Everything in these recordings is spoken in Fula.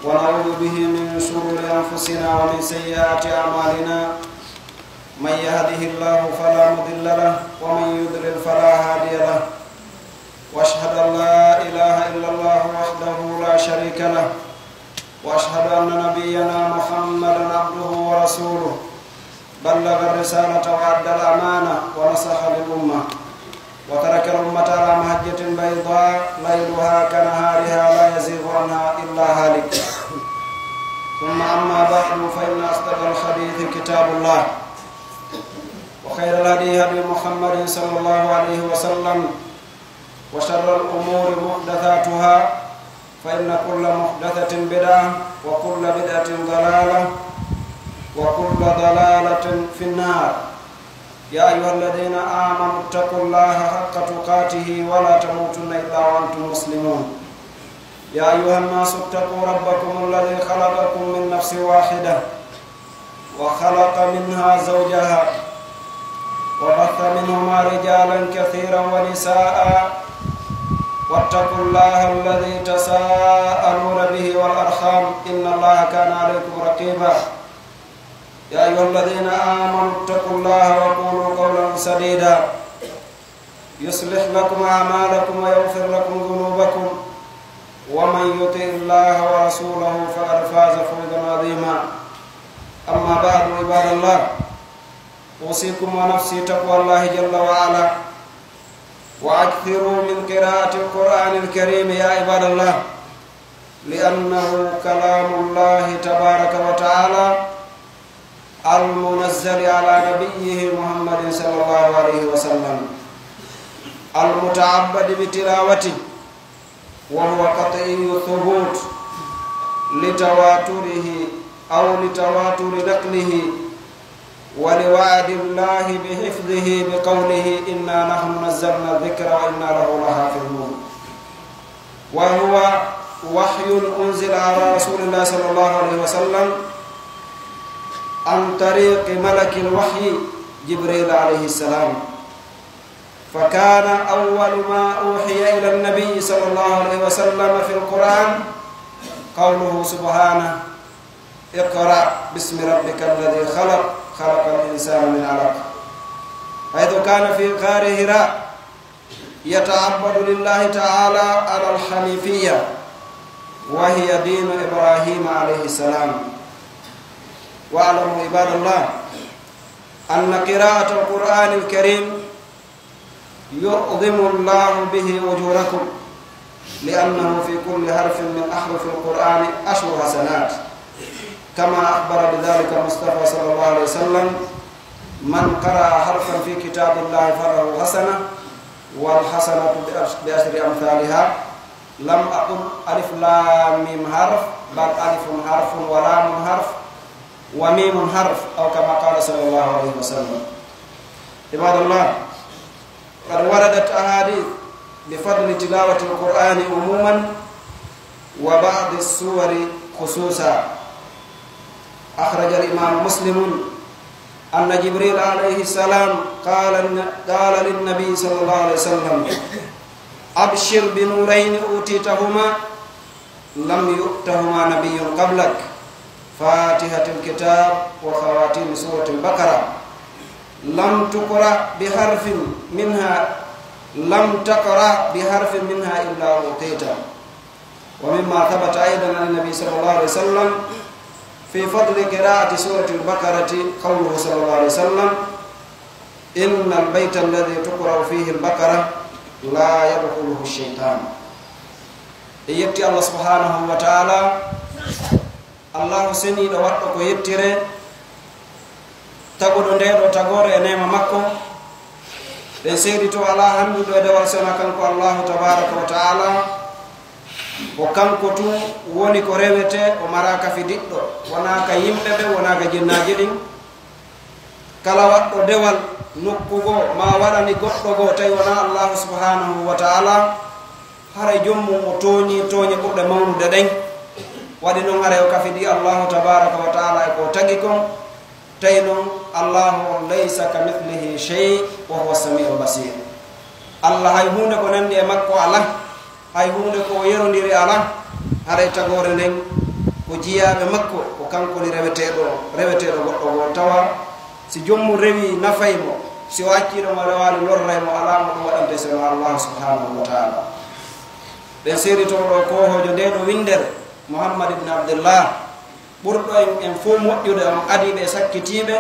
ونعوذ به من شرور أنفسنا ومن سيئات أعمالنا من يهده الله فلا مضل له ومن يضلل فلا هادي له وأشهد أن لا إله إلا الله وحده لا شريك له وأشهد أن نبينا محمدا عبده ورسوله بلغ الرسالة وأدى الأمانة ونصح للأمة وترك الأمة على مهجة بيضاء ليلها كنهارها لا يزيغ عنها إلا هالك. ثم أما بعد فإن أصدق الحديث كتاب الله وخير الهدي هدي محمد صلى الله عليه وسلم وشر الأمور محدثاتها فإن كل محدثة بدعة وكل بدعة ضلالة وكل ضلالة في النار. يا أيها الذين آمنوا اتقوا الله حق تقاته ولا تموتن إلا وأنتم مسلمون. يا أيها الناس اتقوا ربكم الذي خلقكم من نفس واحدة وخلق منها زوجها وبث منهما رجالا كثيرا ونساء واتقوا الله الذي تساءلون به والأرحام إن الله كان عليكم رقيبا. يا أيها الذين آمنوا اتقوا الله وقولوا قولا سديدا يصلح لكم أعمالكم ويغفر لكم ذنوبكم ومن يطع الله ورسوله فقد فاز فوزا عظيما. أما بعد عباد الله أوصيكم ونفسي تقوى الله جل وعلا وأكثروا من قراءة القرآن الكريم يا عباد الله لأنه كلام الله تبارك وتعالى المنزل على نبيه محمد صلى الله عليه وسلم المتعبد بتلاوته وهو قطعي الثبوت لتواتره أو لتواتر نقله ولوعد الله بحفظه بقوله إنا نحن نزلنا الذكر وإنا له لحافظون. وهو وحي أنزل على رسول الله صلى الله عليه وسلم عن طريق ملك الوحي جبريل عليه السلام، فكان أول ما أوحي إلى النبي صلى الله عليه وسلم في القرآن قوله سبحانه اقرأ باسم ربك الذي خلق خلق الإنسان من علق، حيث كان في غار هراء يتعبد لله تعالى على الحنيفية وهي دين إبراهيم عليه السلام. واعلموا عباد الله أن قراءة القرآن الكريم يعظم الله به أجوركم لأنه في كل حرف من أحرف القرآن 10 حسنات، كما أخبر بذلك المصطفى صلى الله عليه وسلم من قرأ حرفا في كتاب الله فله حسنة والحسنة ب10 أمثالها. لم أقل ألف لام ميم حرف بل ألف حرف ولام حرف وميم حرف أو كما قال صلى الله عليه وسلم. عباد الله قد وردت أحاديث بفضل تلاوة القرآن عموما وبعض السور خصوصا. أخرج الإمام مسلم أن جبريل عليه السلام قال للنبي صلى الله عليه وسلم أبشر بنورين أوتيتهما لم يؤتهما نبي قبلك، فاتحة الكتاب وخواتيم سورة البقرة، لم تقرأ بحرف منها إلا أوتيته. ومما ثبت أيضا عن النبي صلى الله عليه وسلم في فضل قراءة سورة البقرة قوله صلى الله عليه وسلم إن البيت الذي تقرأ فيه البقرة لا يدخله الشيطان. يبتي الله سبحانه وتعالى الله seni do waddo ko yettire tagodo ndedo tagore e nema makko den seedi to ala handu do dewal sona kanko Allah tabaaraka wa taala o kanko tu woni ko rewete o maraka fi diddo wona ka yimbe be wona ka jinnaaji din kala waddo dewal nokkugo ma wadani goddo go tay wona Allah subhanahu wa taala hare jommu o toñi burde mawnude den wadi non are o kafidi Allah tabaaraka wa taala ko tagi kon tay non Allah laysa kamithlihi shay wa huwa samiul basir. Allah hay hunde ko nandi e makko ala hay hunde ko yerondiri ala haray tagore nden ko jiyaɓe makko ko kankoni reweteɗo goɗɗo go tawa si jommu rewi nafaymo si o acciɗomo rewali lorraymo alamo ɗum waɗante seno Allah subhanahu wa ta'ala ɓen seritoɗo kohojo nde ɗo windere Muhammad ibn Abdullah ɓurɗo en fof moƴƴude on adiɓe sakkitiɓe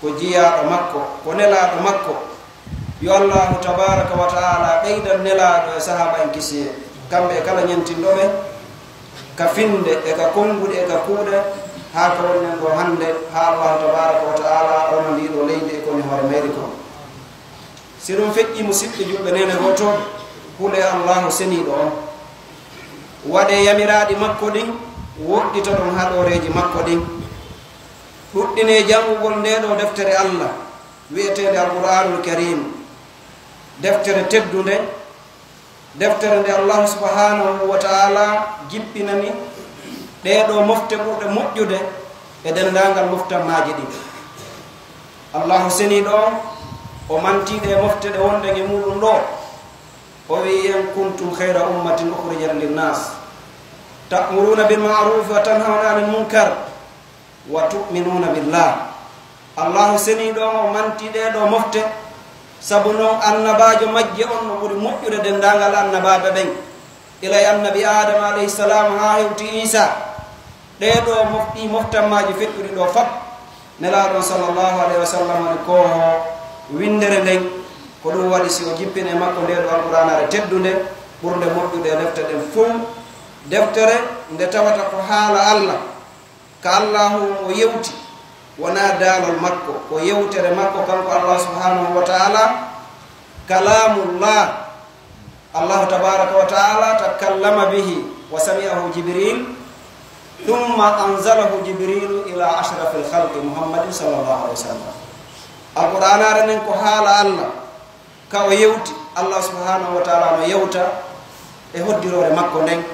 ko jiyaɗo makko ko nelaɗo makko yo Allahu tabaraka wa ta'ala ɓeydan nelaɗo e sahaba en kisiye kamɓe kala ñentinɗoɓe ka finde e ka konguɗe e ka kuuɗe ha ko wonnen ɗo hande ha Allahu tabaraka wa ta'ala ono ndiɗo leydi e koni hoore mayri ko si ɗum feƴƴi musidɓe julɓe nene gotoɓe huule Allahu seniɗo on waɗe yamiraɗi makko ɗin woɗɗita ɗum haɗoreji makko ɗin ɗuɗɗine jangugol ndeɗo deftere Allah wiyetede alqur'anul karim deftere teddude deftere nde Allah subhanahu wa ta'ala jippinani ɗeɗo mofte ɓurɗe moƴƴude e dendagal moftanmaji ɗi Allahu seniɗo o mantiɗe mofte ɗe wonde e muɗum ɗo o wi en kuntum khayra ummatin ukhrijat linnas ta'muruna bil ma'ruf wa tanhauna 'anil munkar wa tu'minuna billah Allahu seniɗo o mantiɗe ɗo mofte sabu noon annabajo majje on no ɓuri moƴƴude dendagal annabaɓe ɓen ilay annabi adama alayhi salam ha hewti isa ɗeɗo ɗi moftanmaji feƴƴuɗi ɗo fab nelaɗon sallllahu alayhi wa sallam ani koho windere nden ko ɗum waɗi si o jippine makko ndeɗo alqouranare teddude ɓurde moƴƴude e defte ɗen fof deftere nde tawata ko haala Allah ka allahu o yewti wona daalol makko ko yewtere makko kanko Allah subhanahu wa ta'ala kalamullah Allah tabaraka wa ta'ala takallama bihi wa sami'ahu jibril thumma anzalahu jibril ila ashrafil khalqi muhammadin sallallahu alaihi wasallam alqur'anare nen ko haala Allah ka o yewti Allah subhanahu wa ta'ala no yewta e hoddirore makko nden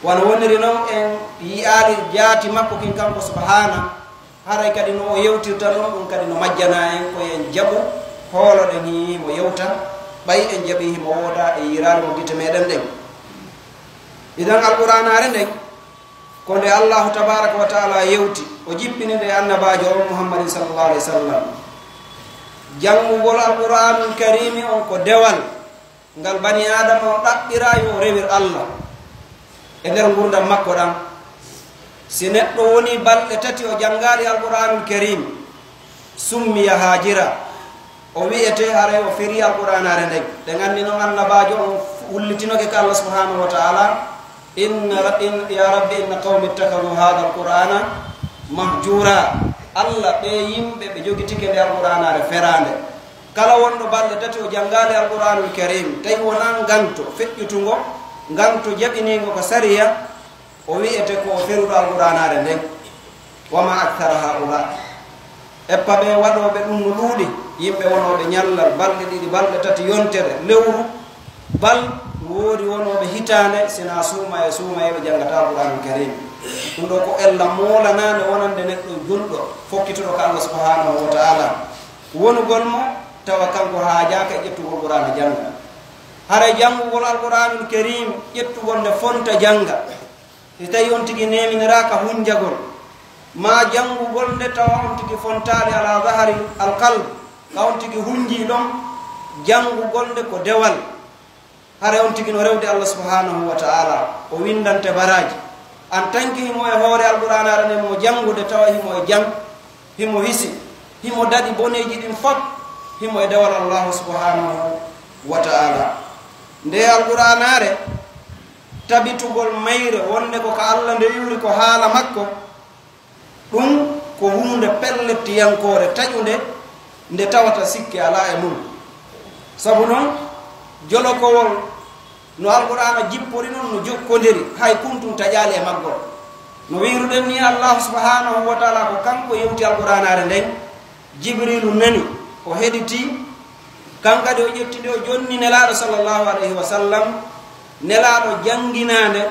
wana woniri noon en yi'aali jaati makko kin kanko subhana haray kadi no o yewtirta ɗon ɗum kadi no majjana en ko en jaɓu hooloɗen himo yewta ɓay en jaɓi himo wooda e yirade mo gite meɗen ɗen idan alqouranare nden ko nde allahu tabaraka wa taala yewti o jippini nde annabajo on muhammadin sallllahu alayhi wa sallam janngugol alqouranul karimi on ko dewal ngal bani adama o ɗaɓɓira yo rewir allah e nder gurdam makko ɗam si neɗɗo woni balɗe tati o janngaali alqouranul karim summiya hajira o wiyete haray o firi alqouranare ndeg ɗe nganndi noon annabajo on wullitinoke ka allah subhanahu wa taala ya rabbi inna qawmi ittakalu hada alqur'ana mahjura allah ɓe yimɓe ɓe jogitike nde alqouranare ferande kala wonɗo balɗe tati o janngaali alqouranul karim tawi wona nganto feƴƴutungo nganto jaɓinigo ko sariya o wiyete ko feruɗo alqouranare nden wama akthara haula eppa ɓe waɗoɓe ɗum no ɗuuɗi yimɓe wonoɓe ñallal balɗe ɗiɗi balɗe tati yontere lewru bal woodi wonoɓe hitande sina suuma e suuma eɓe janngata alqouranul karim ɗum ɗo ko ella moolanande wonande neɗɗo julɗo fokkitoɗo ko allah subhanahu wa taala wonugol mo tawa kanko haajaka e ƴettugol qur'ana jannga haray janngugol alqouranul karim ƴettugol nde fonta jannga si tawi on tigi neminiraka hunjagol ma janngugol nde tawa on tigi fontade ala zahari alqalb ka on tigi hunji ɗon janngugol nde ko dewal hare on tigi no rewde allah subhanahu wa ta'ala o windante baraji an tanki himo e hoore alqouranare nde mo janngude tawa himo e jang himo hisi himo daɗi boneji ɗin fop himo e dewal allahu subhanahu wa ta'ala nde alqouranare tabitugol mayre wonde ko ka allah nde yuri ko haala makko ɗum ko hunde pellettiyankore taƴude nde tawata sikke ala e mum sabu noon jolokowol no alqur'ana jippori noon no jokkodiri hay kuntum taƴali e maggol no wiruɗen ni allah subhanahu wa taala ko kanko yewti alqur'anare nden jibrilu nani o heɗiti kankadi o ƴettide o jonni nelaɗo sallllahu alayhi wa sallam nelaɗo janginande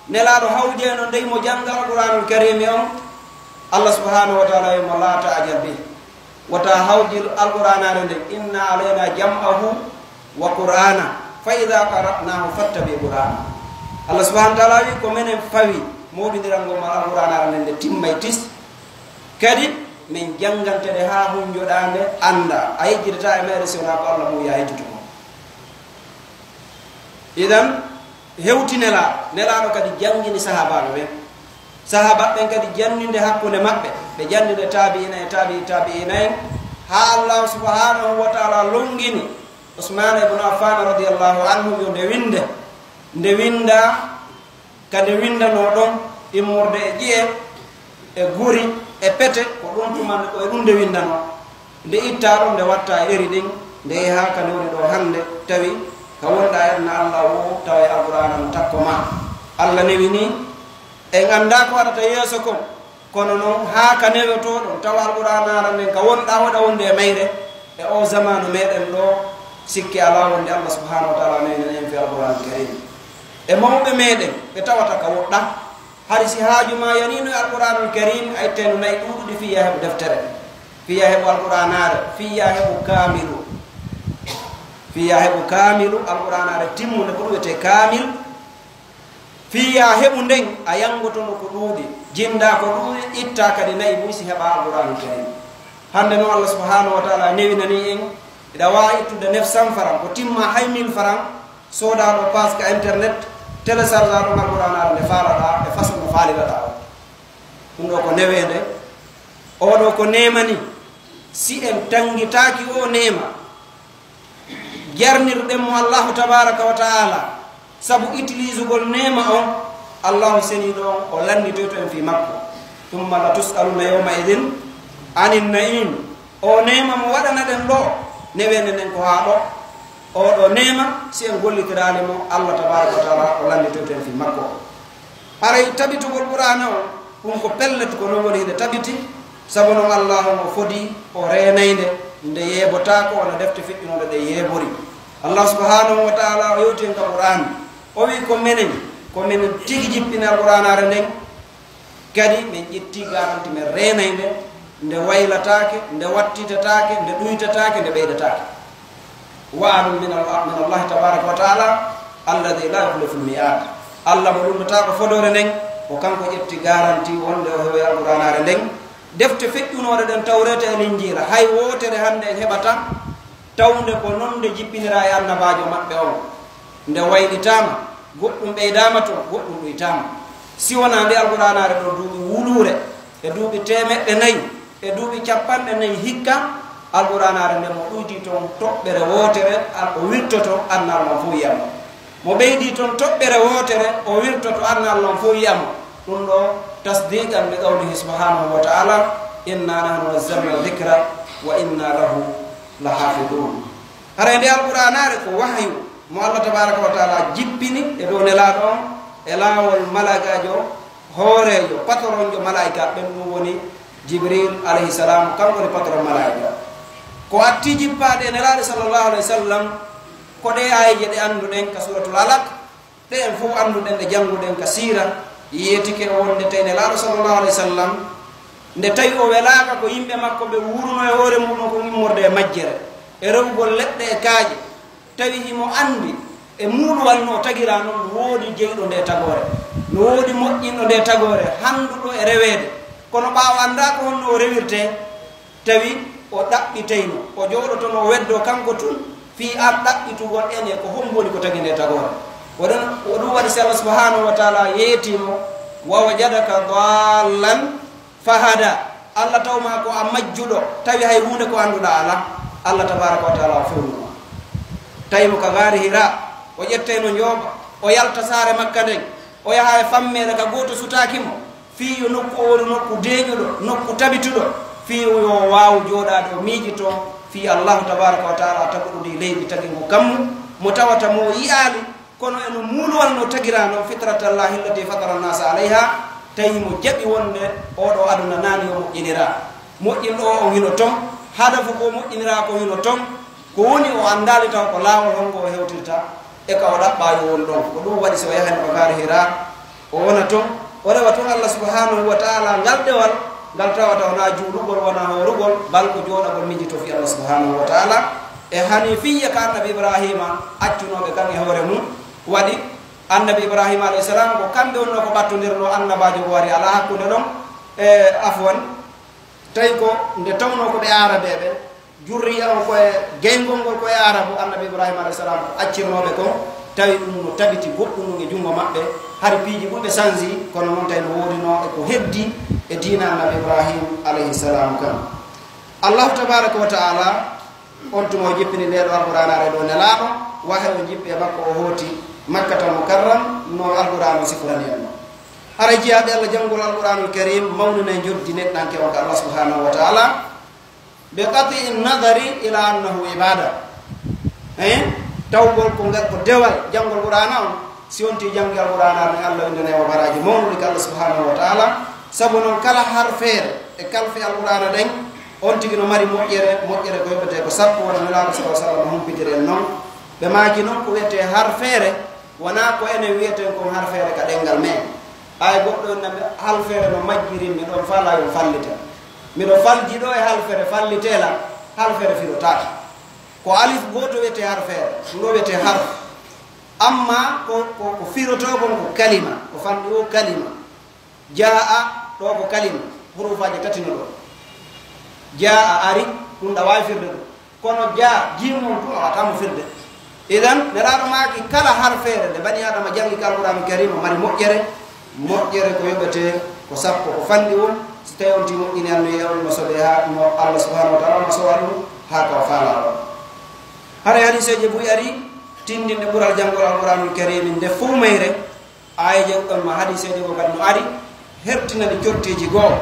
nelaɗo hawjeno ndey mo jangga alqouranul karimi on allah subhanahu wa taala wimo la ta'jal bih wata hawjir alqouranare nde inna alayna jam'ahu wa qur'ana fa ida qara'nahu fattabi qur'ana Allah subhanahu wa ta'ala wi ko menen fawi moɓidiral ngol ma alquran ara nde timmay tis kadi min jangantede ha hunjoɗande anda a yejjidata e mere sowna ko Allah mo ya yejjutu ko idan hewti nelaɗo kadi jangini sahabaɓe ɓen sahaba ɓen kadi janninde hakkude maɓɓe ɓe jannide tabi'ina e tabi'ina en ha Allah subhanahu wa ta'ala longini Usman ibn Affan radiyallahu anhu yo nde winda kadi windano ɗon immurde e ƴiye e guri e pete ko ɗum tumande ko e ɗum nde windano nde itta ɗum nde watta eri ɗin nde yaha ka newni ɗo hande tawi ka wonɗa edna Allah o tawa e alqur'ana takko ma Allah newi ni en anda ko waɗata yeeso kon kono noon ha ka neweto ɗon tawa alqur'ana nden ka wonɗa waɗa wonde e mayre e o zamanu meɗen ɗo sikki ala wonde Allah subhanahu wa ta'ala neni en fi alqur'an karim e mawɓe meɗen ɓe tawata ka woɗɗa hari si haaju ma yanino e alqur'anul karim a itteno nayi ɗuɗuɗi fiya heɓo deftere fiya heɓo alqur'anare fiya heɓo kamilu alqur'anare timmude ko ɗuwete kamil fiya heɓu nden a yangotono ko ɗuuɗi jinda ko ɗuuɗi itta kadi nayi muysi heɓa alqur'anul karim hande noon Allah subhanahu wa ta'ala newinani en ida wawi ittude 900 francs ko timma hay 1000 francs sodaɗo passe ka internet télécharge ɗum alqur'anare nde faalaɗa e façon no faaliɗaɗa o ɗum ɗo ko newede oɗo ko nemani si en tangitaki o nema jarnirɗenmo Allahu tabaraka wa ta'ala sabu utilise gol nema on Allahu seniɗo on o landitoyto en fi makko thumma la tus'aluna yawma idin anin na'im o nema mo waɗana ɗen ɗo newende nden ko ha ɗo oɗo nema si en gollitirani mo Allah tabaraka wa ta'ala o landitoyto en fi makko haray tabitugol qur'ana o ɗum ko pellet ko non woni hide tabiti sabu noon Allah mo fodi o renayde nde yeebotako wona defte feƴƴinoɗe ɗe yeebori Allah subhanahu wa ta'ala o yewti en ka qur'an o wi ko menen tigi jippina alqur'anare nden kadi min ƴetti garanti men renayde nde waylatake nde wattitatake nde ɗuytatake nde ɓeydatake wa'adun min Allah tabaraka wa ta'ala alladhi la yukhlifu al-mi'ad Allah mo ɗumnata ko fodore nden ko kanko ƴetti garanti wonde o heewi alqur'anare nden defte feƴƴunoɗe ɗen tawreta e linjira hay wotere hande en heɓata tawde ko noon nde jippinira e annabajo maɓɓe on nde waylitama goɗɗum ɓeydama to goɗɗum ɗuytama si wona nde alqur'anare ɗo duuɓi wulure e duuɓi 400 e duuɓi 400 hikka alqur'anare nde mo ɗuyti toon toɓɓere wotere o wirtoto annal non fo yiyamo mo ɓeydi toon toɓɓere wotere o wirtoto annal non fo yiyamo ɗum ɗo tasdiqan bi qawlihi subhanahu wa ta'ala inna nahnu nazzalna dhikra wa inna lahu lahafidun hara nde alqur'anare ko wahyu mo Allah tabaraka wa ta'ala jippini e dow nelaɗo on e laawol malagajo hoorejo patron jo malaika ɓen ɗum woni Jibril alayhi salam kanko woni patron malaika ko atti jippade nelaɗo sallallahu alayhi wa sallam ko ɗe ayije ɗe annduɗen ka suratul alaq ɗe en fof annduɗen ɗe jannguɗen ka sira yetike o wonde tawi nelaɗo sallallahu alayhi wa sallam nde tawi o welaka ko yimɓe makko ɓe wurno e hoore muɗum ko immorde e majjere e rewgol leɗɗe e kaaje tawi himo andi e muɗuwal no tagira noon no woodi jeyɗo nde tagore no woodi moƴƴinɗo nde tagore handuɗo e rewede kono ɓaawa anda ko honno o rewirte tawi o ɗaɓɓiteyno o jooɗotono o weddo kanko tun fi ar ɗaɓɓitugol ene ko homboni ko tagi nde tagore o ɗum waɗi si Allah subhanahu wa ta'ala yeetimo wa wajadaka dallan fahada Allah tawma ko a majjuɗo tawi hay hunde ko annduɗa ala Allah tabaraka wa ta'ala o fewnuma tawimo ka gaari Hira o ƴetteno njooɓa o yalta saare makka nden o yaha e fammere ka goto sutakimo fiyo nokku oɗo nokku deeƴuɗo nokku tabituɗo fiyo yo waw jooɗade o miijito fi Allahu tabaraka wa ta'ala taguɗuɗi leydi tagi mo kammu mo tawata mo yiyali kono eno muuluwal no tagira noon fitratallahi allati fatara nnasa alayha tawi mo jaɓi wonde oɗo aduna nani yo moƴƴinira moƴƴinɗo o hino ton hadafu ko moƴƴinira ko hino ton ko woni o andali taw ko laawol hongo o hewtirta e ka o ɗaɓɓayo won ɗon ko ɗum waɗi so yahani ko gaari Hira o wona ton o rewa ton Allah subhanahu wa ta'ala ngal ɗewal ngal tawata wona juulugol wona horugol bal ko jooɗagol mijito fi Allah subhanahu wa ta'ala e hanifiyya ka annabi Ibrahima accunoɓe kan e hoore mum waɗi annabi ibrahima alayhi salam ko kamɓe wonno ko ɓattodirno annabajo ko wari ala hakkude ɗon e afwan tawi ko nde tawno ko ɓe arabeɓe jurriya o koye geygol ngol koye arabu annabi ibrahima alayhi salam ko accirnoɓe kon tawi ɗum no tabiti goɗɗum e jungo maɓɓe har piiji ɓuɓe changi kono noon tawi no wodino e ko heddi e diina annabi ibrahim alayhi salam kam allahu tabaraka wa taala on tumo jippini ndeɗo alqouranare ɗo nelaɗo wahe o jippi e makko o hooti makkatal mukarram no alqouran o sifrani en hara jiyaɓe allah janngol alqouranul karim mawnune joddi neɗɗanke on ko allah subhanahu wa taala ɓe qati nadari ila annahu ibada tawgol ko dewal janngol qur'ana on si on ti janngi alqur'ana ne allah indene o baraji mawnude ko allah subhanahu wa taala sabu noon kala har feere e kalfe alqur'ana ɗen on tigi no mari moƴƴere ko yoɓete ko sappo wona nelaɗo sa sallam humpitiri en noon ɓe maaki noon ko wiyete har feere wona ko enen wiyeten kon har feere ka ɗengal men ay goɗɗo naɓe hal feere no majjirin mi ɗon fala yo fallita miɗo falji ɗo e hal feere fallitela hal feere firotaki ko alif goto wiyete har feere ɗum ɗo wiyete har amma ko firotokon ko kalima ko fanɗi o kalima jaa ɗo ko kalima hurufaji tatino ɗo jaa ari ɗum ɗa wawi firde ɗum kono jaa jimon ɗum a watamo firde idan neraɗo maki kala har feere nde bani adama jangi ka alqur'anu karima mari moƴƴere ko yoɓete ko sappo ko fanɗi on so tawi on ti moƴƴini anno yewno soɓe ha no allah subhanahu wa taala no sowa ɗum ha ka faala ɗon hara hadiseje buy ari tindinde ɓural janngol alqouranul karim nde fof mayre ayeje ɗon ma hadiseje ko kadi no ari hertinani corteji goo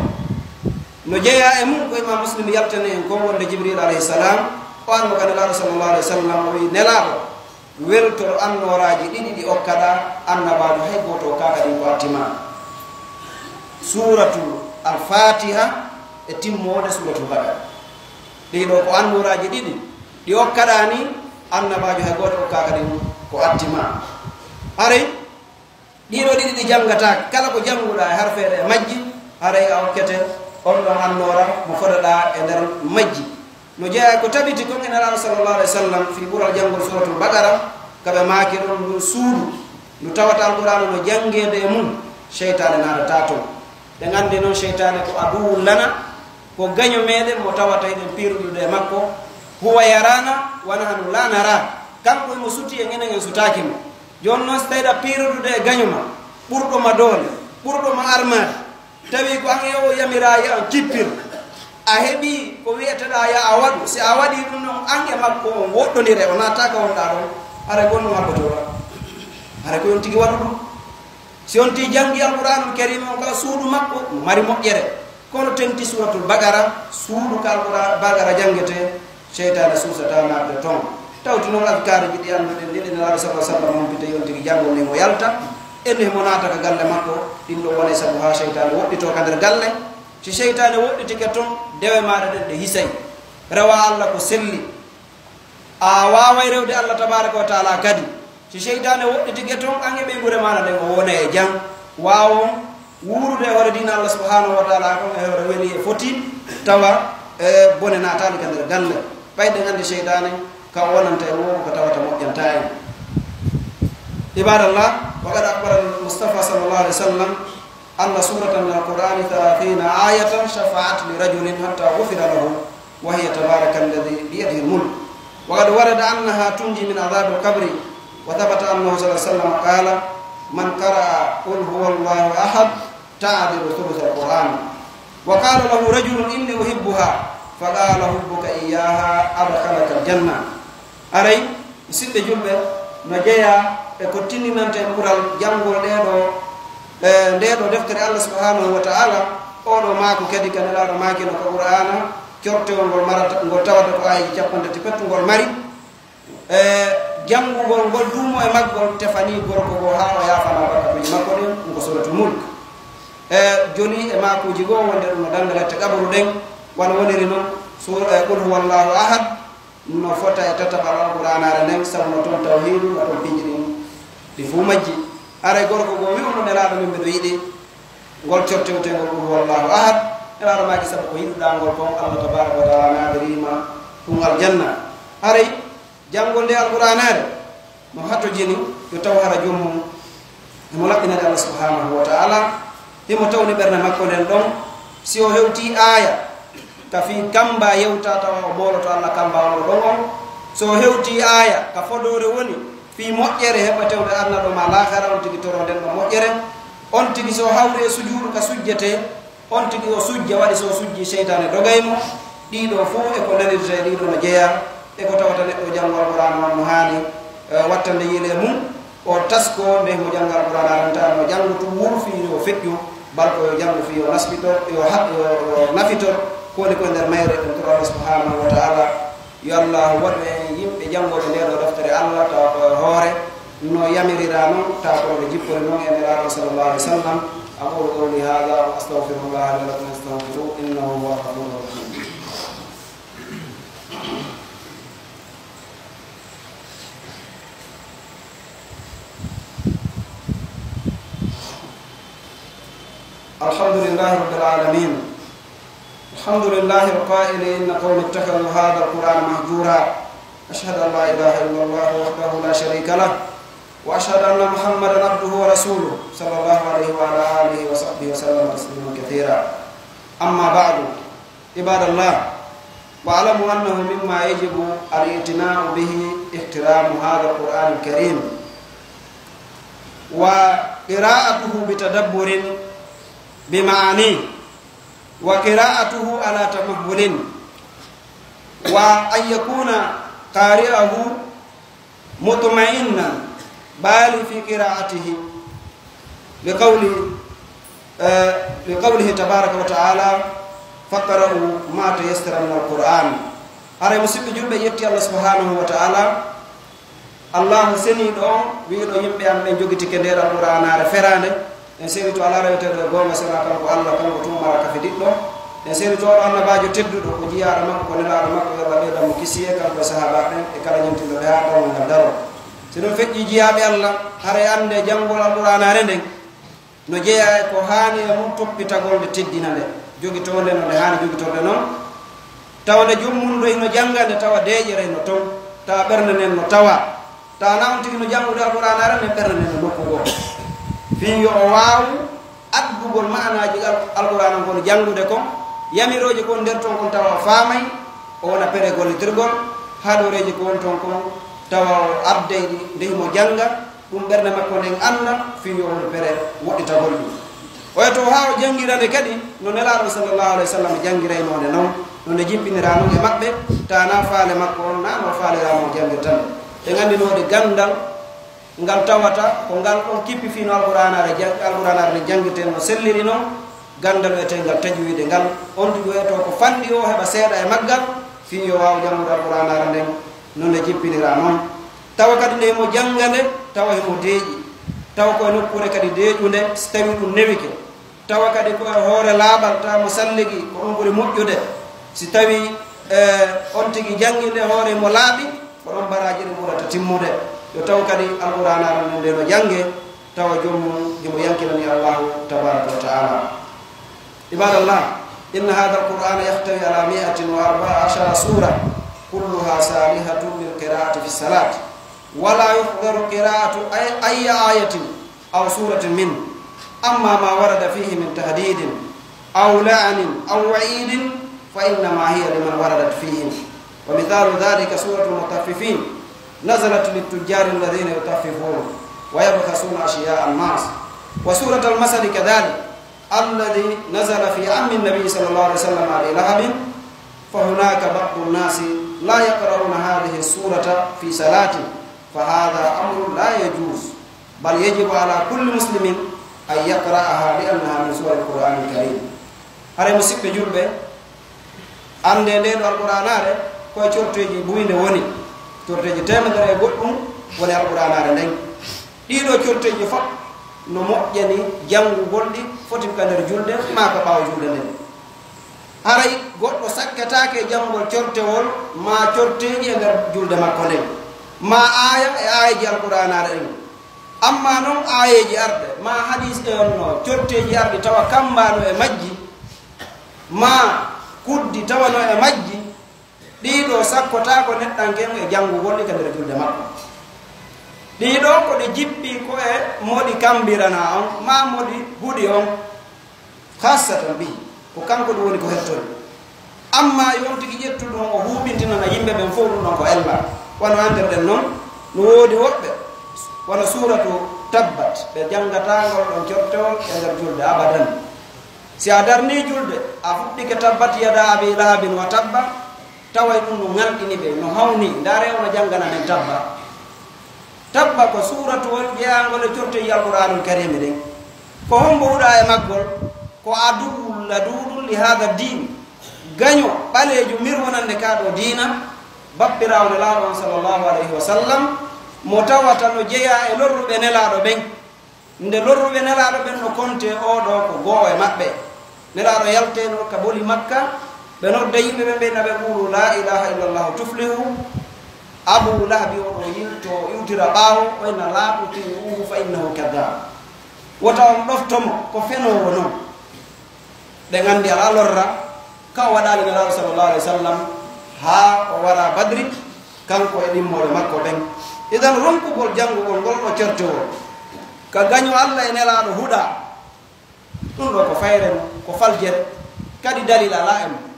no jeeya e mum ko imam muslim yaltane en ko wonde jibril alayhi salam o anmo ka nelaɗo sallllahu alih wa sallam o wi nelaɗo weltoro annoraji ɗiɗi ɗi okkaɗa annabajo hay goto o kaka ɗin ko attima suratul alfatiha e timmode suratul bakara ɗiɗo ko annoraji ɗiɗi ɗi okkaɗa ni annabajo hay goto okkaka ɗin ko attima haray ɗiɗo ɗiɗi ɗi janggata kala ko jannguɗa e har feere e majji haray a okkete on ɗon annora mo foɗaɗa e nder majji no jeeya ko tabiti kon en alaɗo sallllahu alih wa sallam fi ɓural janngol suratul bakara kaɓe maaki ɗon ɗum suudu ndu tawata alqur'anu no janngede e mum cheytane naatata toon ɓe nganndi noon cheytane ko aduwul lana ko gaño meɗen mo tawata eɗen piiruɗude e makko huwa yarana wona hanu la nara kanko mo suti e enen en sutaki mo joni noon so tawiɗa piiruɗude e gaño ma ɓurɗoma doole ɓurɗoma armade tawi ko an o yamira ya an kippir a heeɓi ko wiyeteɗa ya a waɗu si a waɗi ɗum noon an e makko on woɗɗodire o nattaka wonɗa ɗon hara gonɗum habbotoɗa hara ko yon tigui waɗu ɗum si on ti jangi alqouranul karim on kala suudu makko mari moƴƴere kono tenti suratul bagara suudu ka alqouran bagara janguete cheytane suusata naɓde toon tawti noon adkare ji ɗi anduɗen ɗiɗi nelaɗo sa sallam on bide yon tigui jangol ni mo yalta enne mo naata ka galle makko ɗin ɗo wona sabu ha cheytane woɗɗito ka nder galle si cheytane woɗɗitike toon dewe maɗa ɗen ɗe hisay rewa allah ko selli a waway rewde allah tabaraka wa taala kadi si cheytane woɗɗitike toon an e ɓeygure maɗa ɗen o wona e jang wawon wurude e hoore dina allah subhanahu wa taala kon e hoore weeli e foti tawa e bone natali ka nder galle ɓayde gandi cheytane ka wonanta e wowo ko tawata moƴƴanta en ibadallah wa qad akbara al-mustafa sallallahu alaihi wasallam anna suratan min al-qur'ani 30 ayatan shafa'at li rajulin hatta ghufira lahu wa hiya tabaraka alladhi bi yadihi al-mulk wa qad warada annaha tunji min adhab al-qabr wa thabata annahu sallallahu alaihi wasallam qala man qara'a qul huwallahu ahad ta'dilu thuluth al-qur'an wa qala lahu rajulun inni uhibbuha faqala hubbuka iyyaha adkhalaka al-janna aray sidde julbe no jeeya e ko tinninante ɓural janngol ndeɗo deftere allah subhanahu wa taala oɗo maako kadi ka nelaɗo maakino ko qur'ana cortewol ngol marata ngol tawata ko ayiji capantati pettugol mari janngugol ngol duumo e maggol tefani gorko go ha o yafana barkatuji makko ɗen ɗum ko suratul mulk joni e makuji goo wonde ɗum no dangalette ƙabaru ɗen wana woniri noon qul huwallahu ahad no fota e tataɓal alqouranare nden sabu no toon tawhidu no toon piiji ɗin ɗi fuu majji aray gorko goo wi ono nelaɗo min mbiɗo yiɗi ngol cortewtengol qul huwallahu ahad nelaɗo maki sabu ko yiɗuɗa ngol kon allah tabaraka wa taala nadirima ɗum aljanna haray janngol nde alqouranare no hattojini yo taw hara jommum emo laɓɓinade Allah subhanahu wa ta'ala himo tawni ɓernde makko nden ɗon si o hewti aya ka fi kamba yewta tawa o moloto Allah kamba ono ɗon on so o hewti aya ka fodore woni fi moƴƴere heɓa tewde arna ɗo ma lahara on tigi toro nden ɗo moƴƴere on tigi so hawri e sujuudu ka sujjete on tigi o sujja waɗi so sujji seytane dogaymo ɗiɗo fof e ko nanirte ɗiɗo no jeeya e ko tawata neɗɗo janngo alqur'an on no haani wattande yile mum o tasko nde mo janngo alqur'an arantano janngo to wurfi o feƴƴu balko yo janngo fi yo nasbitor yo nafitor kowoni koye nder mayre ɗum to Allah subhanahu wa ta'ala yo Allah waɗu en yimɓe janngoɓe ndeɗo deftere Allah tawa koye hoore no yamirira noon tawa koɓe jippore noon e nelaɗo sallallahu alih wa sallam aqulu qawli hada wa astaghfirullah li lakum astaghfiru innahu huwa ghafurur rahim الحمد لله رب العالمين الحمد لله القائل إن قوم اتخذوا هذا القرآن مهجورا أشهد أن لا إله إلا الله وحده لا شريك له وأشهد أن محمدا عبده ورسوله صلى الله عليه وعلى آله وصحبه وسلم تسليما كثيرا أما بعد عباد الله واعلموا أنه مما يجب الاعتناء به احترام هذا القرآن الكريم وقراءته بتدبر بمعانيه وقراءته على تمهل وأن يكون قارئه مطمئنا بالغ في قراءته لقوله تبارك وتعالى فقرأوا ما تيسر من القرآن أرى مسيب جلب يتي الله سبحانه وتعالى الله سني دون ويدو يمبي أم من جوغي تكندير القرآن على فرانه en seri to ala rewtede goma sena kanko Allah kanko tumara ka fidiɗɗo en seri to annabajo tedduɗo ko jiyaɗo makko ko nelaɗo makko yoɓa ɓeyda mo kisiye kanko e sahaba ɓen e kala ñamtiɗo ɓe ha tawo ngal daro si ɗum feƴƴi jiyaɓe Allah haray ande janngol alqur'anare nden no jeeya e ko haani e mum toppitagol nde teddina nde jogitode no nde haani jogitorde noon tawde jummum ɗo hino jannga nde tawa deeƴere no ton tawa ɓernde nden no tawa tawa nawon tigi no janngude alqur'anare nden ɓernde nden no nokku goo fi yo o waawu addugol ma'anaji alqur'an kon janngude kon yamiroje kon nder ton kon tawa faamay o wona pere gollitirgol haɗoreji ko won ton kon tawa o abdeyɗi nde himo jannga ɗum ɓernde makko nden annda fi yo woni pere woɗɗitagol ɗum oya to haa o janngirande kadi no nelaaɗo sallllahu alih wa sallam janngireynode noon no nde jimpinira noon e maɓɓe tana faale makko on na no faaliramo janngirtande ɓe nganndinode gandal ngal tawata ko ngal ɗon kippi fino alqur'anare nde janngirten no selliri noon gandal wiyetengal tajwide ngal on tigi wiyeto ko fanɗi o heɓa seeɗa e maggal fi yo waaw janngude alqur'anare nden no nde jippinira noon tawa kadi nde himo jannga nde tawa himo deeƴi tawa koye nokkure kadi deeƴunde so tawi ɗum newike tawa kadi koye hoore laaɓal tawa mo salligi ko ɗum ɓuri moƴƴude si tawi on tigi janngi nde hoore mo laaɓi ko ɗon baraji ɗi ɓurata timmude yo taw kadi alqur'anare nde no jange tawa jommum himo yankinani allahu tabaraka wa taala ibadallah inna hada alqur'ana yahtawi ala 114 sura kulluha salihatun lilqira'ati fi salat wala yuhdaru qira'atu ay ayatin aw suratin min amma ma warada fihi min tahdidin aw la'nin aw wa'idin fa innama hiya liman waradat fihi wa mithalu dhalika suratul mutaffifin نزلت للتجار الذين يطففون ويبخسون أشياء الناس وسورة المثل كذلك الذي نزل في عم النبي صلى الله عليه وسلم على لهب فهناك بعض الناس لا يقرؤون هذه السورة في صلاة فهذا أمر لا يجوز بل يجب على كل مسلم أن يقرأها لأنها من سور القرآن الكريم هذا مسيب جلبة أن دين القرآن هذا كوي تشورتي بوين وني corteji temedere e goɗɗum woni alqur'anare nden ɗiɗo corteji fof no moƴƴani janngugol ɗi foti ka nder julde ma ka ɓaawo julde nden haray goɗɗo sakkatake e janngugol cortewol ma corteji e nder julde makko nden ma aya e ayaji alqur'anare ɗen amma noon ayeji arɗe ma hadis e onno corteji arɗi tawa kambano e majji ma kuddi tawano e majji ɗiɗo sakkotako neɗɗanken e janngugol ɗi ka nder julde makko ɗiɗo ko ɗi jippi ko e moɗi kambirana on ma moɗi huɗi on hassatan ɓi ko kanko ɗum woni ko hettoni amma yon tigi ƴettu ɗum o huɓintinana yimɓe ɓen fof ɗum ɗon ko ella wono andirɗen noon no woodi woɓɓe wono suratu tabbat ɓe jangatagol ɗon cortewol e nder julde abadan si a darni julde a fuɗɗike tabbat yada abi lahabin wa tabba taway ɗum no ŋalɗini ɓe no hawni nda rewno janggana men tabba ko suratuwol jeyangol e cortoyi alquranul karimi ɗen ko hombo huɗa e maggol ko aduwul laduɗum li hada din gaño ɓaleejo mirwonande kaɗo dina babbirawne laaɗo on sallllahu alayhi wa sallam mo tawata no jeeya e lorruɓe nelaɗo ɓen nde lorruɓe nelaɗo ɓen no konte oɗo ko goo e maɓɓe nelaɗo yalteno ka boli makka ɓe nodda yimɓe ɓe ɓeyna ɓe ɓuuru la ilaha illallah tuflihu abu lahabi oɗo yilto iwtira ɓaawo oyna laaɓutiuhu fa innahu kadab wota on ɗoftomo ko fenowo noon ɓe gandi ala lorra kan waɗali nelaɗo sallllahu alih wa sallam ha o wara badri kanko e ɗimmoɗe makko ɓen idan ronkugol janngugol ngol ɗo certewol ka gaño allah e nelaɗo huɗa ɗum ɗo ko fayren ko faljere kadi dalil ala en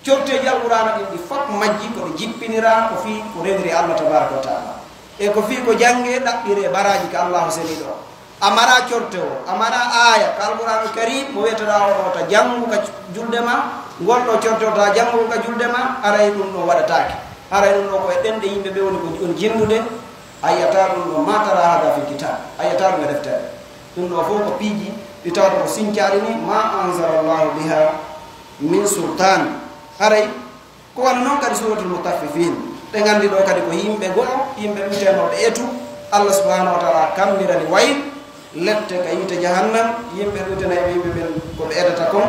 corteji alqurana ɗin ɗi fof majji koɗe jippinira ko fi ko rewri allah tabaraka wa taala e ko fi ko jangge ɗaɓɓire baraji ka allahu seni ɗo amara cortewo amara aya ka alqouranul karim mo wiyetaɗa oɗo ta janngu ka julde ma ngol ɗo cortewo ta janngu ka julde ma aray ɗum ɗo waɗatake aray ɗum ɗo koye ɗenɗe yimɓe ɓe woni ko on jinnude a yiyata ɗum ɗo matara hada fi kitab a yiyata ɗum e deftere ɗum ɗo fof ko piiji ɗi tawata ko sincaɗi ni ma anzala llahu biha min sultan haray ko wona noon kadi suratul mutaffifin ɗe gandi ɗo kadi ko yimɓe go'o yimɓe witenoɓe etu allah subhanahu wa taala kammirani wayi lette ka yite jahannam yimɓe witenaɓe yimɓe ɓen koɓe edata kon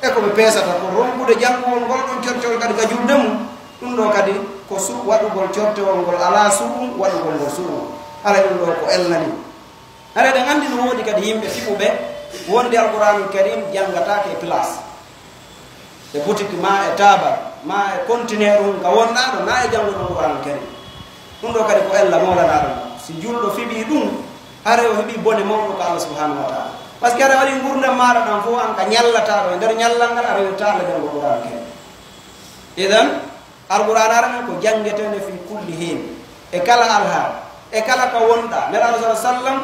e koɓe peesata ko ronkude janngugol ngol ɗon cortewol kadi ka julde mum ɗum ɗo kadi ko waɗugol cortewol ngol ala suɓum waɗugol ngol suɓum haray ɗum ɗo ko elnani haray ɗe gandi no woodi kadi yimɓe fiɓuɓe wonde alqouranul karim janngatake e place e boutique ma e taba ma e contenaire um ka wonɗa ɗo na e jannguɗo alqouranul karim ɗum ɗo kadi ko ella mawlanaɗo si julɗo fiɓi ɗum hare o heɓi bone mawɗo ko allah subhanahu wa taala par ce que aɗa waɗi gurdam maɗa ɗan fof an ka ñallataɗo e nder ñallal ngal a rewta allah janngo alqouranul karim idan alqouran arana ko janngetede fi kulli hin e kala alhaal e kala ka wonɗa nelaɗo sa sallam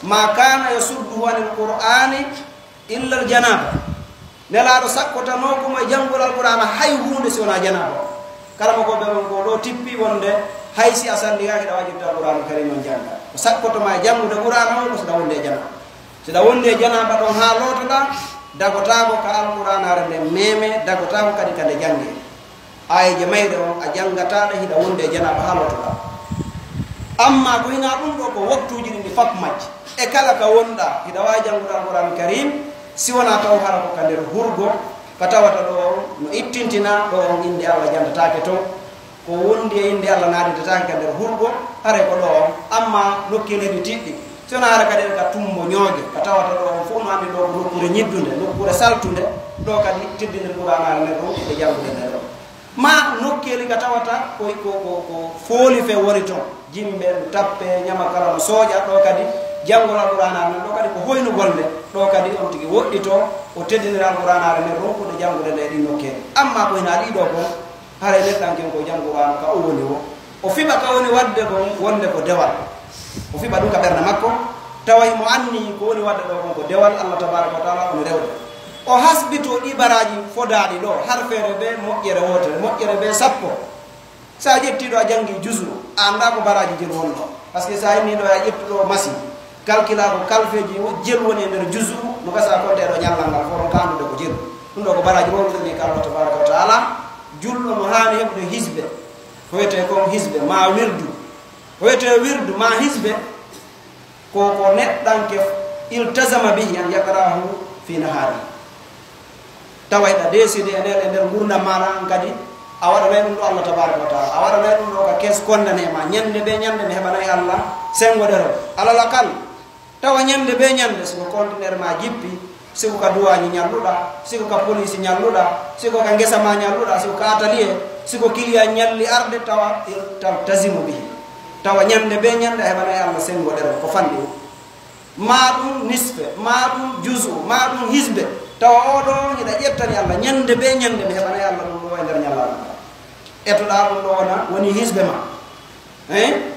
ma kana yasudduhu anil qur'ani illa al janaba nelaɗo sakkotanokuma e janngol alqur'ana hay hunde si wona janaba kala mo koɓe on ko ɗo tippi wonde hay si a sandigaki ɗa wajirta alqouranul karim on jannga ko sakkotoma e janngude qur'ana o ko soɗa wonde e janaba siɗa wonde e janaba ɗon ha lotoɗa dagotako ka alqouranare nde meme dagotako kadi kade jangge ayeje mayde on a janngataɗa hiɗa wonde e janaba ha lotoɗa amma ko hina ɗum ɗo ko waktuji ɗi ndi fap majji e kala ka wonɗa hiɗa wawi janngude alqouranul karim si wona taw hara ko ka nder hurgo ka tawata ɗo no ittintina ɗo on inde allah jandatake to ko wondi e inde allah naɗidatake ka nder hurgo hare ko ɗo on amma nokkeleɗi tiɗɗi si wona hara kadi ka tummo ñoogue ka tawata ɗo on fof no andi ɗo ko nokkure ñiddude nokkure saltude ɗo kadi teddinde qouranare nder ɗum ɓe janngude nder ɗo ma nokkeli ka tawata ko fooli fe woni toon jimɓe tappe ñama kala no sooƴa ɗo kadi janngol alqouranare nden ɗo kadi ko hoynugol nde ɗo kadi on tigi woɗɗito o teddinira alqouranare nden ronkude janngude nde ɗi nokkeli amma ko hina ɗiɗo ko hare neɗɗanken ko jannguɓano ka o woni o o fiɓa ka woni wadde kon wonde ko dewal o fiɓa ɗum ka ɓerde makko taway mo anni ko woni wadde ɗo kon ko dewal allah tabaraka wa taala ono rewde o hasbito ɗi baraji fodaɗi ɗo harfere ɓe moƴƴere wotere moƴƴere ɓe sappo sa ƴettiɗo a janggi jusu a anda ko baraji jel wonɗo par ce que sa inni ɗo a ƴettuɗo machine calcula ko kalfeji jel woni e nder jusu no gasa konte ɗo ñallal ngal foto kandude ko jel ɗum ɗo ko baraji wonɗoni ka allah tabaraka wa taala julɗo no hani heɓde hisbe ko wiyete kon hisbe ma wirdu ko wiyete wirdu ma hisbe ko neɗɗanke iltasama bihi an yaqrahu fi nahari tawayɗa décide e nder gurdam maɗa an kadi a waɗanay ɗum ɗo allah tabaraka wa taala a waɗanay ɗum ɗo ka kees kondane ma ñande ɓe ñande mi heɓanayi allah sengo ɗero alala kal tawa ñande ɓe ñande siko contenaire ma jippi siko ka duwañi ñalluɗa siko ka police ñalluɗa siko ka guesa ma ñalluɗa siko ka atelier siko kiliya ñalli arde tawa tasimu bihi tawa ñande be ñande heɓana e allah sengo ɗere ko fanɗi ma ɗum nisfe ma ɗum jusu ma ɗum hisbe tawa oɗo hiɗa ƴettani allah ñande be ñande mi heɓana e allah ɗum ɗo e nder ñallal etoɗa ɗum ɗo wona woni hisbe ma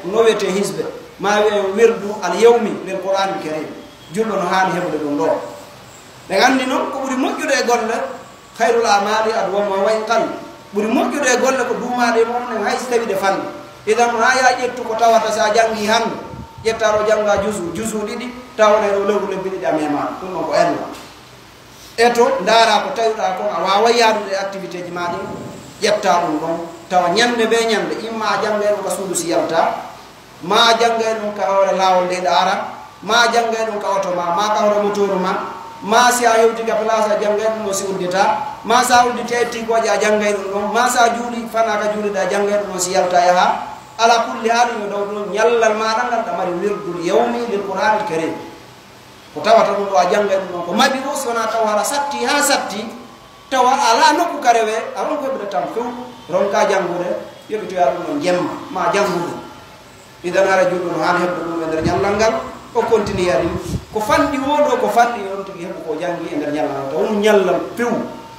no wiyete hisbe ma wiye wirdu al yawmi lil qur'an karim julɗo no hani heɓude ɗum ɗo ɓe andi noon ko ɓuri moƴƴude e golle hayrul amali adwama wa in qal ɓuri moƴƴude e golle ko duumaɗe mum ne hay so tawi ɗe fanɗi idan ha ya ƴettu ko tawata sa jangi hande ƴettaɗo janga jusu ɗiɗi tawana ɗo lewru lebbi ɗiɗi a mema ɗum ɗon ko enno eto ndaara ko tawiɗa ko a wawa yadude activité ji ma ɗin ƴetta ɗum ɗon tawa ñande be ñande imma a janga ɗum ka suudu si yalta ma janga ɗum ka hoore lawol nde ɗa ara ma janga ɗum ka oto ma ka hoore motoru ma si a hewti ka place a jangay ɗum ɗo si uddita ma sa udditi e tikoje a jangay ɗum ɗon ma sa juuɗi fana ka juuɗiɗe a jangay ɗum ɗon si yalta yaha ala kulli haali yo ɗaw ɗon ñallal maɗa ngal ɗa mari wirdul yawmi lil qur'anil karim ko tawata ɗum ɗo a jangay ɗum ɗon ko maɓi ɗo sowona taw hara satti ha satti tawa ala nokku ka rewe a ron ko heɓude tan few ronka jangude yoɓitoya ɗum ɗon jemma ma jangude idan ara juuɗo no hani heɓde ɗum e nder ñallal ngal o continue yari ko fanɗi woɗo ko fanɗi on tigi heɓu ko jangi e nder ñallal to on ñallal few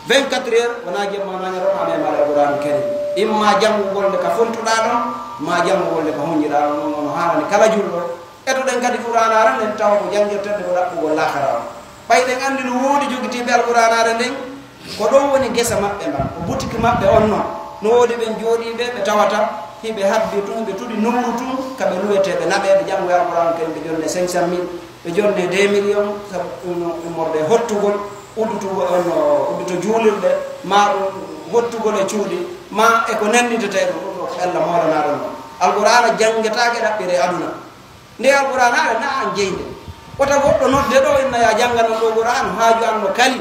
24 heures wona jemma nañaron ame mala alquran karim imma jangugol nde ka fontuɗa ɗon ma jangugol nde ka huñƴiɗa ɗon nono hanani kala julɗo etuɗen kadi qur'anare nden tawa ko jangirtede ko ɗaɓɓugol lahara o ɓayɗen andi no woodi jogitiɓe alquranare nden ko ɗon woni gesa maɓɓe mba ko boutique maɓɓe on noon no woodi ɓen jooɗiɓe ɓe tawata hiɓe habbi tun ɓe tuɗi numru tun kaɓe luweteɓe naɓeɓe jangoye alquran karim ɓe jonne 500 000 ɓe jonne 2 millions sabu ummorde hottugol uddutugo on udduto juulirɗe ma ɗum hottugol e cuuɗi ma eko nanditete ɗum ɗum ɗo ko allah moolanaɗo noon alqur'ana jangetake ɗaɓɓire aduna nde alqur'anare na an jeyde wota goɗɗo nodde ɗo inna ya janganon ɗo qur'an haaju an no kali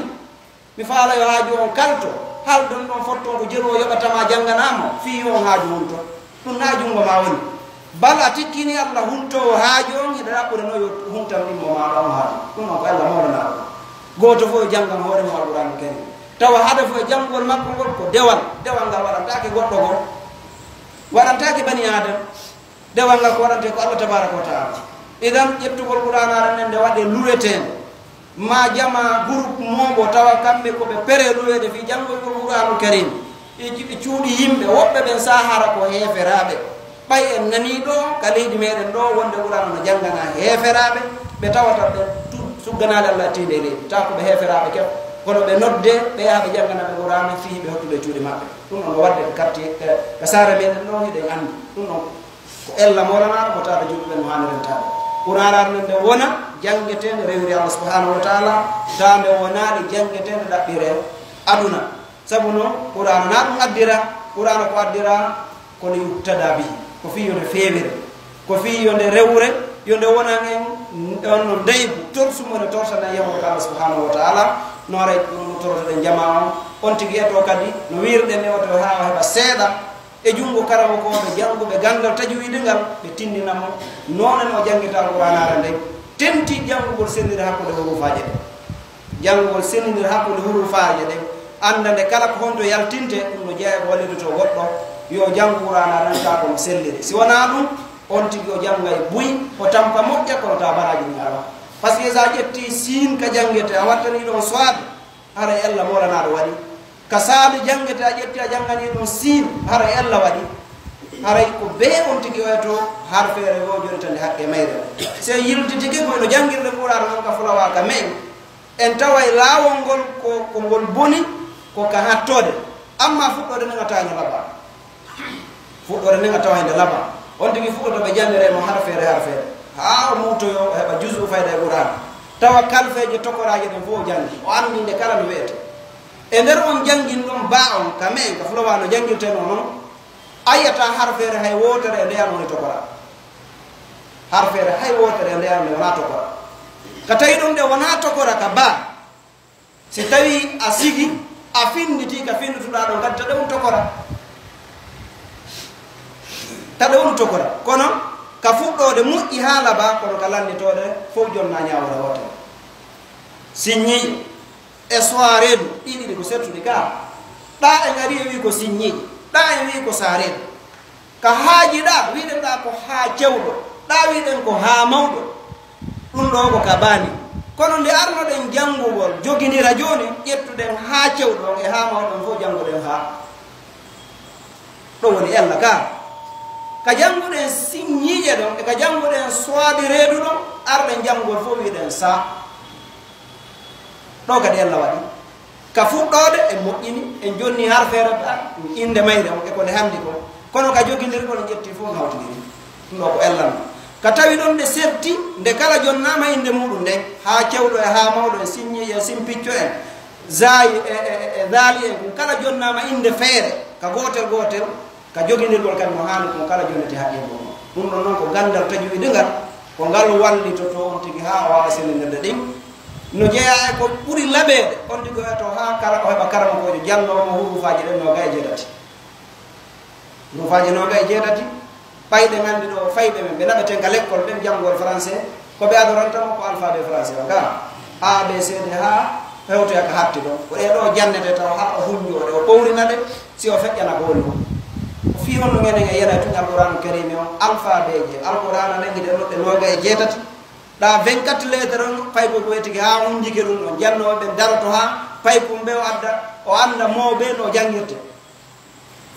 mi faala yo haaju on kalto halɗon ɗon fotton ko jeeru o yoɓatama janganama fi on haaju hunto ɗum na jungo ma woni bala tikkini allah huntowo haaju on hiɗa ɗaɓɓude no yo huntan ɗimmo maɗa on haaju ɗum noon ko allah moolanaɗo goto fof e jangan hoore mo alqur'an karim tawa hade fof e janngol makko ngol ko dewal ngal waɗantake goɗɗo go waɗantake bani adam dewal ngal ko waɗante ko allah tabaraka wa taala idan ƴettugol qur'anare nden nde waɗe luwetende ma jama groupe moɓo tawa kamɓe koɓe pere luwede fi janngolgol qur'anul karim e cuuɗi yimɓe woɓɓe ɓen sahara ko heferaɓe ɓay en nani ɗo ka leydi meɗen ɗo wonde qur'an no janggana heferaɓe ɓe tawata ɓe sugganade allah tiinde e leydi taw koɓe heferaɓe keɓ kono ɓe nodde ɓe yaha ɓe jangganaɓe qur'ana fi ɓe hottude cuuɗi maɓɓe ɗum ɗon no wadde quartier ka saare meɗen ɗo hiɗen andi ɗum ɗon ko ella molanaɗo ko taɗa juuɗuɓen no hani rentade qur'anare nden nde wona jangetede rewiri allah subhanahu wa taala taw nde wonaɗe jangetede ɗaɓɓire aduna sabu noon qur'ana na ɗum addira qur'ana ko addira kono yuttada bihi ko fi yonde fewire ko fi yonde rewre yonde wonan en on no ndeygu torsumone torsana yahowo ko allah subhanahu wa taala noore no torotoɗen jama on tigi eto kadi no wirɗen ewoto ha heɓa seeɗa e junngo karamo koɓe jannguɓe gandal tajwiɗengal ɓe tindinamo noone no janguita alqouranare nden tenti janngugol sennire hakkude hurufaje ɗe janngugol sennire hakkude hurufaje ɗe andande kala ko honto yaltinte ɗum no jeeya ko wallidito goɗɗo yo janngu qouranare nden ta kono selliri si wona ɗum on tigi o janngay buy o tampa moƴƴa kono ta baraji ni ala par ce que sa ƴetti siin ka janguete a wattani ɗon soade hara ella molanaɗo waɗi ka saali janguete a ƴetti a janngani ɗum siin hara ella waɗi haray ko bee on tigi oyato har feere yo jonitande haqqe mayre se yilti tigi koyno janngirde qur'an on ka fulawa ka meyi en taway laawol ngol ko ngol boni ko ka hattode amma fuɗɗode nega taño laba fuɗɗode nega tawa hende laba on tigi fuɗɗoto ɓe janniremo har feere ha o muutoyo heɓa jusu fayda e qur'an tawa kalfeje tokoraje ɗen fof o jangi o andinde kala no wiyete e nder on jangin ɗon ba on ka men ka fulowa no jangirteno noon ayata har feere hay wotere e ndeyan woni tokora har feere hay wotere e ndeyan nde wona tokora ka tawi ɗum nde wona tokora ka ba si tawi a sigi a finditi ka findituɗa ɗon kadi taɗe on tokora taɗe on tokora kono ka fuɗɗode moƴƴi haala ba kono ka landitode fof jonna ñawore wotere signi e soiredu ɗiɗiɗi ko settuɗi ka ɗa e ngari e wi ko signiɗi ɗa e wi ko saredu ka haajiɗa wiɗen ɗa ko haa cewɗo ɗa wiɗen ko haa mawɗo ɗum ɗo ko ka baani kono nde arnoɗen janngugol jogindira jooni ƴettuɗen haa cewɗon e haa mawɗon fof jannguɗen haa ɗo woni ella ka jannguɗen signiiƴe ɗon e ka jannguɗen sowaadi reedu ɗon arɗen janngugol fof wiɗen sa ɗo kadi ella waɗi ka fuɗɗode en moƴƴini en jonni har feere inde mayre on e ko nde hanndi ko kono ka jogindirgol en ƴetti fof hawtidiri ɗum ɗo ko ellan ka tawi ɗon nde serti nde kala jonnama inde muɗum nden ha cewɗo e ha mawɗo e signiƴe e simpicco en zayi e daali en ɗum kala jonnama inde feere ka gotel gotel ka jogindirgol kadi no haani ko kala jonnete haqqingo ɗum ɗon noon ko gandal tajuwiɗingal ko ngal wallitoto on tigi ha o wawa sellinirde ɗin no jeeya e ko ɓuri laɓede on tigi to ha kala o heɓa karama kojo jannomo hurufaji ɗen noga e jeetati hurufaji noga e jeetati payɗe ngandi ɗo fayɓe men ɓe naɓeten ka l'école ɓen janngol français ko ɓe adorantamo ko alphabet français o ga abcd ha hewtoya ka hatti ɗon ko ɗeɗo jannete taw ha o hunjoɗe o ɓowrina ɗe si o feƴƴana ko woni ko fi honno ngenen e yena tuñ alquranu karimi o alphabet je alqurana nanguiɗe ɗoɗɗe noga e jeetati ɗa 24 lettre on payko ko wetigi ha on jike ɗum ɗon jannoɓe daroto ha paykum ɓe o adda o anda mawɓe no janguirte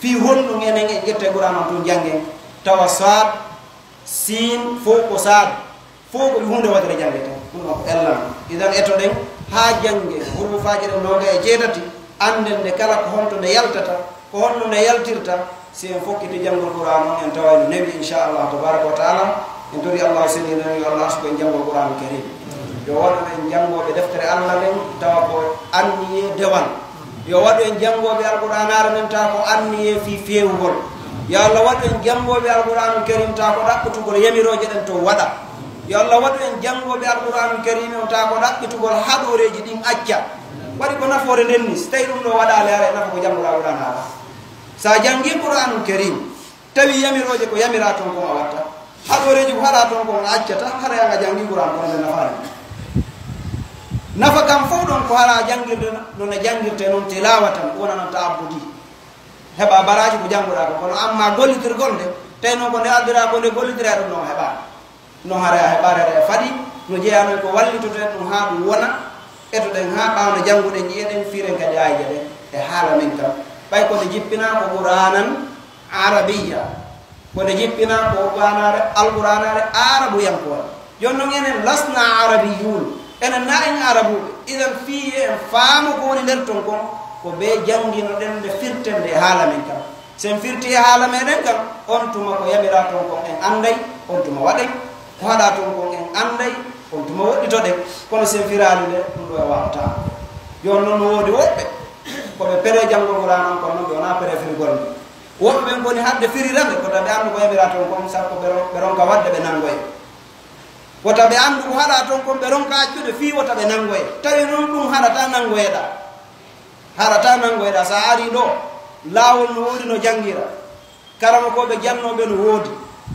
fi honno ngenen e ƴette qur'an on tun janggen tawa sad sin fof ko sad fof ko hunde wadere jangete ɗum ko ellan idan eto ɗen ha jange hurufaji ɗen noga e jeetati anden nde kala ko honto nde yaltata ko honno nde yaltirta si en fokkiti janngol qur'an on en tawayno newi inchallah tabaraka wa taala en tori allah seninani yo allah suko en janngol qur'anu karim yo waɗu en janngoɓe deftere allah nden tawa ko anniye dewal yo waɗu en janngoɓe alqur'anare nden tawa ko anniye fi fewugol yo allah waɗu en janngoɓe alqur'anu karim tawa ko ɗaɓɓutugol yamiroje ɗen to waɗa yo allah waɗu en janngoɓe alqur'anu karim on tawa ko ɗaɓɓitugol haɗoreji ɗin acca waɗi ko nafoore nden ni so tawi ɗum ɗo waɗale ara e nafa ko janngol alqur'an haala sa jangi qur'anul karim tawi yamiroje ko yamira toon kon a watta haɗoreji ko haɗa toon kon a accata hara yanga jangi qur'an kono nde nafaani nafa kam fof ɗon ko hara jangirde no ne jangirte noon tilawatan wona noon ta'abbudi heɓa baraji ko jannguɗa ko kono amma gollitirgol nde tawi noon ko nde addira ko nde gollitira ɗum noon heɓa no hara heɓare e faɗi no jeeyanoy ko wallitoten ɗum ha ɗum wona eto ɗen ha ɓawno jannguɗen ƴiyeɗen firen kadi ayje ɗen e haala men kam ɓay ko nde jippina ko qur'anan arabiya ko nde jippina ko qur'anare alqur'anare arabuyankore joni noon enen lasna arabiyun enen na en arabuɓe idan fiye en faamo ko woni nder ton kon ko ɓe janngino ɗen nde firten nde haala men kam sen firti e haala meɗen kam on tuma ko yamira ton kon en anday on tuma waɗen ko haɗa ton kon en anday on tuma woɗɗitoɗen kono sen firali nde ɗum ɗo e wawata joni noon no woodi woɓɓe koɓe pere janngol qur'an on kono noon ɓe wona pere firigol nde woɓɓe ɓen koni hadde firirande kota ɓe anndu ko yamira ton kon sakko ɓe ronka wadde ɓe nanngoye wota ɓe anndu ko haɗa ton kon ɓe ronka accude fii wota ɓe nanngoye tawi noon ɗum haɗata nanngoyeɗa sa ari ɗo laawol no woodi no janngira karama koɓe jannoɓe no woodi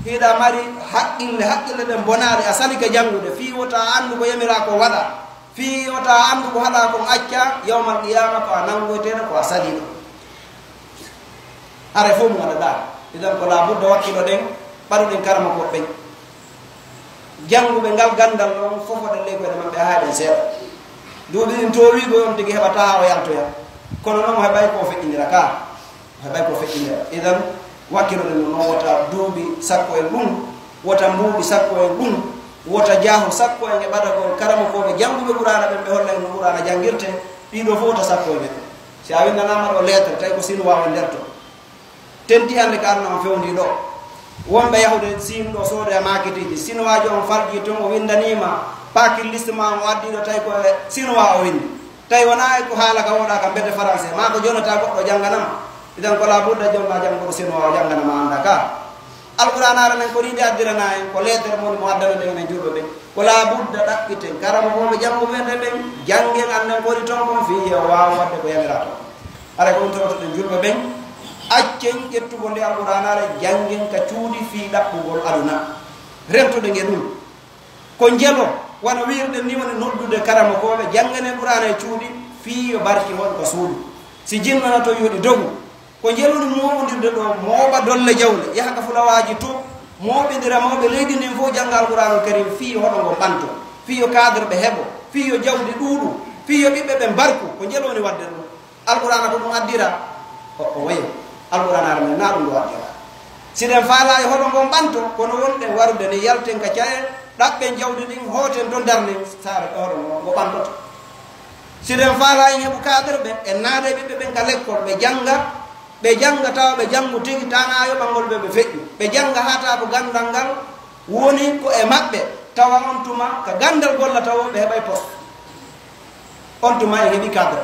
hiɗa mari haqqille ɗen bonaɗe a salike janngude fii wota anndu ko yamira ko waɗa fii wota anndu ko haɗa kon acca yawmal qiyama ko a nanngoyteɗo ko a saliɗo are fof mo waɗaɗa idan ko labudda wakkiɗo ɗen ɓaɗuɗen karama ko ɓen jannguɓe ngal gandal ɗon fof waɗen ley koyɗe maɓɓe haaɗen seeɗa duuɓi ɗin towigo on tigi heɓata ha o yaltoya kono noon o heɓay ko feƴƴindira ka o heɓay ko feƴƴindira idan wakkiloɗen no noon wota duuɓi sappo en ɗum wota mbuuɓi sappo en ɗum wota jaahu sappo en e ɓaɗagol karama koɓe jannguɓe ɓurana ɓen ɓe holla en no ɓurana janngirte ɗiɗo fof wota sappo e neɗɗo si a windanama ɗo lettre tawi ko sino wawa nder to tenti hannde ko arna on fewndi ɗo wonɓe yahude sin ɗo soodo e makitiji sinowaji on falƴi toon o windanima pakil liste ma o addiɗo tawi ko sinowa o windi tawi wona e ko haala ka woɗa kam mbedde français ma ko jonata goɗɗo jannganama idan ko labudda jomma janngoɗo sinowa o jannganama anda ka alqouranare nen ko riide addirana en ko lettere moni mo addana ɗen enen julɓe ɓen ko labudda ɗaɓɓiten karama koɓe jannguɓende ɓen janggen anden koɗi toon kon fi wawa wadde ko yamira toon ara ko ɗum totoɗen julɓe ɓen accen ƴettugo nde alqouranare janggen ka cuuɗi fi ɗaɓɓugol aduna rentude nge ɗum ko jelo wona wirɗen ni woni noddude karama koɓe janggane qur'ana e cuuɗi fi yo barki won ko suudu si jinnana to yuuɗi dogu ko jeloni moɓodirde ɗo mooɓa dolle jawle yaha ka fulawaji to moɓidira mawɓe leydi ndin fof jangga alqouranul karim fii hoɗo ngo ɓanto fii yo cadre ɓe heɓo fii yo jawdi ɗuuɗu fii yo ɓiɓɓe ɓe mbarku ko jeloni wadde ɗum alqourana ko ɗum addira o wayo alqouranare men na ɗum ɗo addira siɗen faala e hoɗo ngon ɓanto kono wonɗen warude ne yalten ka caye ɗaɓɓen jawdi ɗin hooten to darden saare hoɗo ngo ɓantoto siɗen faala en heɓu cadre ɓen e naade ɓiɓɓe ɓen ka l'école ɓe janga tawa ɓe jangu tigi tana yoɓalngol ɓe ɓe feƴƴu ɓe janga hata ko gandal ngal woni ko e maɓɓe tawa on tuma ka gandal golla tawa ɓe heɓay poste on tuma e heɓi cadre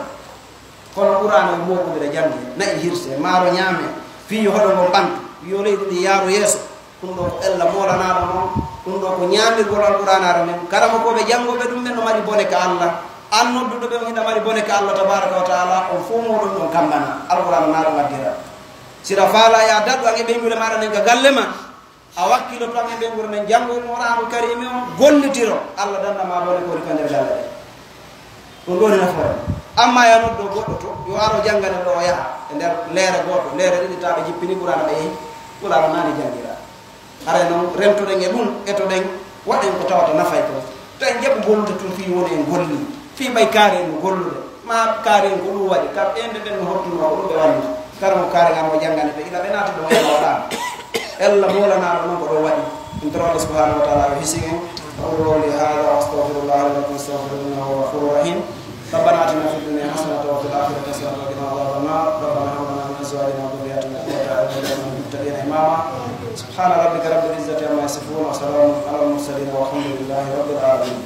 kono qur'ana o moɓudire jangi nayi hirse maaro ñaame fii hoɗo ngo ɓantu yo leydi ɗi yaaru yeeso ɗum ɗo ko ella molanaɗo noon ɗum ɗo ko ñaamirgol alqouranare men karama koɓe jangoɓe ɗum ɓen no mari bone ka allah an nodduɗo ɓe hiɗa mari bone ka allah tabaraka wa taala on fo moɗon ɗon kambana alqouran naɗo gaddira sira faala ya daɗɗu an e ɓeygure maɗa nen ka galle ma a wakkilo to an e ɓeygure men janggo qouranul karimi on gollitiro allah dandama bone kori ka nder galle ɗe ɗum ɗoni nafoore amma ya noddo goɗɗo to yo aro jangane ɗo o yaha e nder leere goto leere ɗiɗi taɓe jippini qurana ɓe yehi qurana nani jangira ara noon rentoɗen e ɗum etoɗen waɗen ko tawata nafay ko to en jaɓu gollude tun fi woni en golli fi ɓay kaari en no gollude ma kaari en ko ɗum waɗi kam ɓende ɓen no hottuno ko ɗum ɓe wallita kala mo kaari ngam o jangane ɓe ila ɓe naati ɗo waɗa waɗama ella molanaɗo noon ko ɗo waɗi ɗum toro allah subhanahu wa taala yo hisi en aqulu qawli hada wa astaghfirullah li wa lakum astaghfiruhu innahu huwa ghafurur rahim ربنا آتنا في الدنيا حسنة وفي الآخرة حسنة وقنا عذاب النار ربنا هب لنا من أزواجنا وذرياتنا قرة أعين واجعلنا للمتقين إماما سبحان ربك رب العزة عما يصفون وسلام على المرسلين والحمد لله رب العالمين